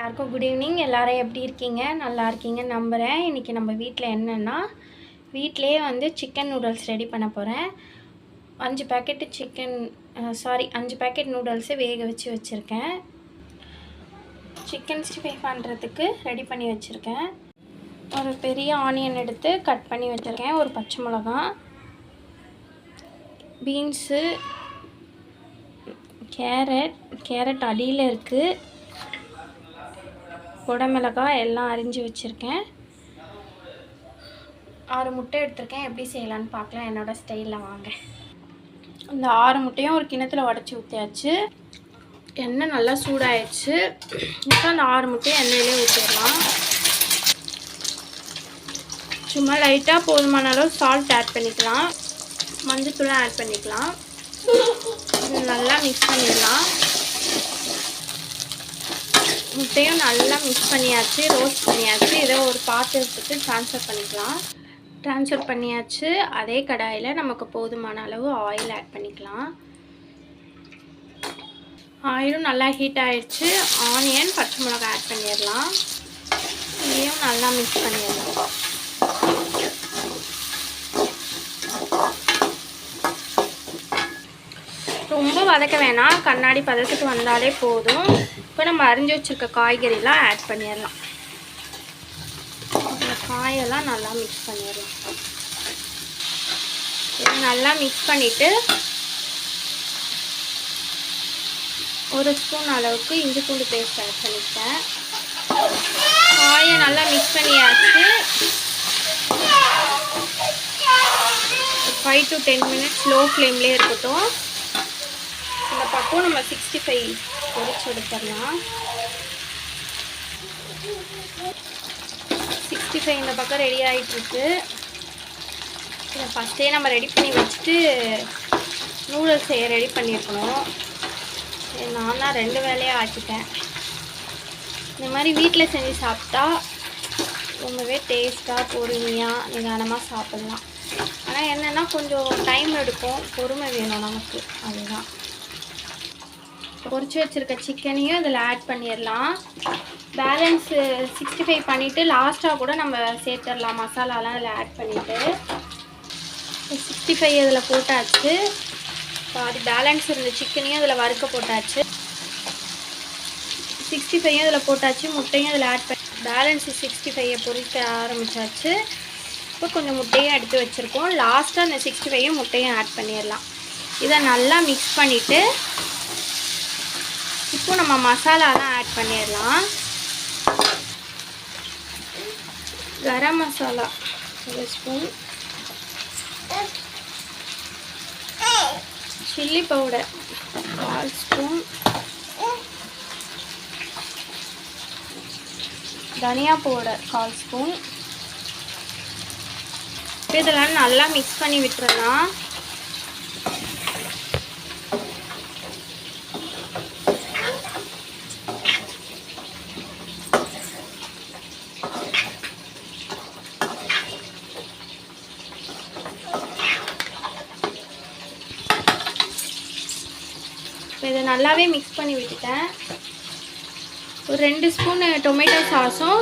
எல்லாருக்கும் good evening. எல்லாரும் எப்படி இருக்கீங்க? நல்லா இருக்கீங்கன்னு நம்புகிறேன். இன்றைக்கி நம்ம வீட்டில் என்னென்னா, வீட்டிலேயே வந்து சிக்கன் நூடுல்ஸ் ரெடி பண்ண போகிறேன். 5 பேக்கெட் நூடுல்ஸு வேக வச்சுருக்கேன். சிக்கன் 65 பண்ணுறதுக்கு ரெடி பண்ணி வச்சுருக்கேன். ஒரு பெரிய ஆனியன் எடுத்து கட் பண்ணி வச்சுருக்கேன். ஒரு பச்சை மிளகாய், பீன்ஸு, கேரட் அடியில் இருக்குது, குடமிளகாய் எல்லாம் அரிஞ்சு வச்சுருக்கேன். 6 முட்டை எடுத்திருக்கேன். எப்படி செய்யலான்னு பார்க்கலாம் என்னோடய ஸ்டைலில். வாங்க. இந்த 6 முட்டையும் ஒரு கிணத்துல உடச்சி ஊற்றியாச்சு. எண்ணெய் நல்லா சூடாயிடுச்சு. இப்போ அந்த 6 முட்டையும் எண்ணெயிலே ஊற்றிடலாம். சும்மா லைட்டாக போதுமான அளவு சால்ட் ஆட் பண்ணிக்கலாம். மஞ்சத்தூளும் ஆட் பண்ணிக்கலாம். நல்லா மிக்ஸ் பண்ணிடலாம். முட்டையும் நல்லா மிக்ஸ் பண்ணியாச்சு, ரோஸ்ட் பண்ணியாச்சு. இதை ஒரு பாத்திரத்துக்கு ட்ரான்ஸ்ஃபர் பண்ணியாச்சு. அதே கடாயில் நமக்கு போதுமான அளவு ஆயில் ஆட் பண்ணிக்கலாம். ஆயிலும் நல்லா ஹீட் ஆகிடுச்சு. ஆனியன், பச்சை மிளகாய் ஆட் பண்ணிடலாம். இதையும் நல்லா மிக்ஸ் பண்ணிடலாம். ரொம்ப வதக்க வேணாம், கண்ணாடி பதத்துக்கு வந்தாலே போதும். இப்போ நம்ம அரிஞ்சு வச்சுருக்க காய்கறிலாம் ஆட் பண்ணிடலாம். இந்த காயெல்லாம் நல்லா மிக்ஸ் பண்ணிடலாம். இதை நல்லா மிக்ஸ் பண்ணிவிட்டு 1 ஸ்பூன் அளவுக்கு இஞ்சி பூண்டு பேஸ்ட் ஆட் பண்ணிட்டேன். காயை நல்லா மிக்ஸ் பண்ணியாச்சு. 5 to 10 மினிட்ஸ் லோ ஃப்ளேம்லேயே இருக்கட்டும். இந்த பக்கம் நம்ம 65 பொரிச்சு எடுத்துடலாம். 65 இந்த பக்கம் ரெடி ஆகிட்டுருக்கு. இதை ஃபஸ்ட்டே நம்ம ரெடி பண்ணி வச்சுட்டு நூடுல்ஸ் செய்ய ரெடி பண்ணியிருக்கணும். நான் தான் 2 வேலையாக ஆக்கிட்டேன். இந்த மாதிரி வீட்டில் செஞ்சு சாப்பிட்டா ரொம்பவே டேஸ்ட்டாக பொறுமையாக நிதானமாக சாப்பிட்லாம். ஆனால் என்னென்னா கொஞ்சம் டைம் எடுக்கும், பொறுமை வேணும் நமக்கு. அதுதான். பொரிச்சு வச்சுருக்க சிக்கனையும் இதில் ஆட் பண்ணிடலாம். பேலன்ஸ் 65 பண்ணிவிட்டு லாஸ்ட்டாக கூட நம்ம சேர்த்துடலாம். மசாலாலாம் இதில் ஆட் பண்ணிவிட்டு 65 இதில் போட்டாச்சு. பாதி பேலன்ஸ் இருந்த சிக்கனையும் இதில் வறுக்க போட்டாச்சு. 65 இதில் போட்டாச்சு. முட்டையும் இதில் ஆட் பண்ணி பேலன்ஸ் 65 பொரிக்க ஆரம்பித்தாச்சு. இப்போ கொஞ்சம் முட்டையும் எடுத்து வச்சுருக்கோம். லாஸ்ட்டாக அந்த 65 முட்டையும் ஆட் பண்ணிடலாம். இதை நல்லா மிக்ஸ் பண்ணிவிட்டு இப்போ நம்ம மசாலாலாம் ஆட் பண்ணிடலாம். Garam masala 1 spoon, chilli powder 1/4 spoon, தனியா பவுடர் 1/4 ஸ்பூன். இதெல்லாம் நல்லா மிக்ஸ் பண்ணி விட்டுறலாம். இதை நல்லாவே மிக்ஸ் பண்ணி விட்டுட்டேன். ஒரு 2 ஸ்பூன் டொமேட்டோ சாஸும்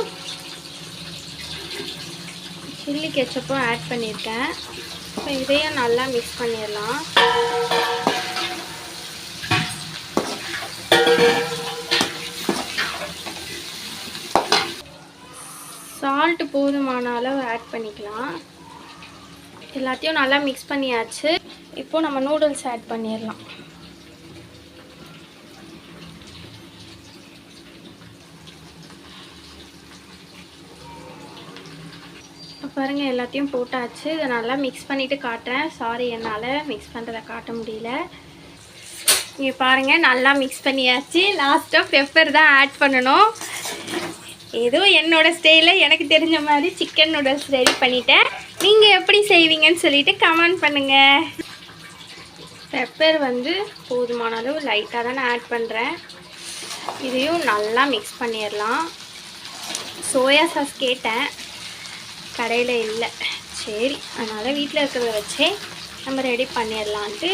சில்லி கெச்சப்பும் ஆட் பண்ணியிருக்கேன். இப்போ இதையும் நல்லா மிக்ஸ் பண்ணிடலாம். சால்ட்டு போதுமான அளவு ஆட் பண்ணிக்கலாம். எல்லாத்தையும் நல்லா மிக்ஸ் பண்ணியாச்சு. இப்போ நம்ம நூடுல்ஸ் ஆட் பண்ணிடலாம். பாருங்கள், எல்லாத்தையும் போட்டாச்சு. இதை நல்லா மிக்ஸ் பண்ணிவிட்டு காட்டுறேன். சாரி, என்னால் மிக்ஸ் பண்ணுறதை காட்ட முடியல. இங்கே பாருங்கள், நல்லா மிக்ஸ் பண்ணியாச்சு. லாஸ்ட்டாக பெப்பர் தான் ஆட் பண்ணணும். ஏதோ என்னோடய ஸ்டைலில் எனக்கு தெரிஞ்ச மாதிரி சிக்கன் நூடுல்ஸ் ரெடி பண்ணிட்டேன். நீங்கள் எப்படி செய்வீங்கன்னு சொல்லிவிட்டு கமெண்ட் பண்ணுங்கள். பெப்பர் வந்து போதுமான அளவு லைட்டாக தான் நான் ஆட் பண்ணுறேன். இதையும் நல்லா மிக்ஸ் பண்ணிடலாம். சோயா சாஸ் கேட்டேன், கடையில் இல்லை. சரி, அதனால் வீட்டில் இருக்கிறத வச்சே நம்ம ரெடி பண்ணிடலான்ட்டு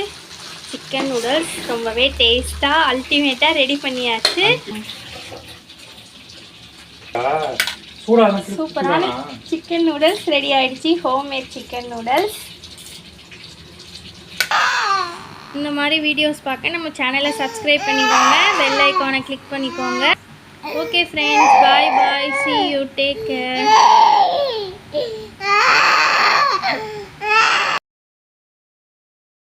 சிக்கன் நூடுல்ஸ் ரொம்பவே டேஸ்ட்டாக அல்டிமேட்டாக ரெடி பண்ணியாச்சு. சூப்பரான சிக்கன் நூடுல்ஸ் ரெடி ஆயிடுச்சு. Homemade chicken noodles. இந்த மாதிரி வீடியோஸ் பார்க்க நம்ம சேனலை சப்ஸ்கிரைப் பண்ணிக்கோங்க, பெல் ஐக்கானை கிளிக் பண்ணிக்கோங்க. Okay friends, bye bye, see you, take care.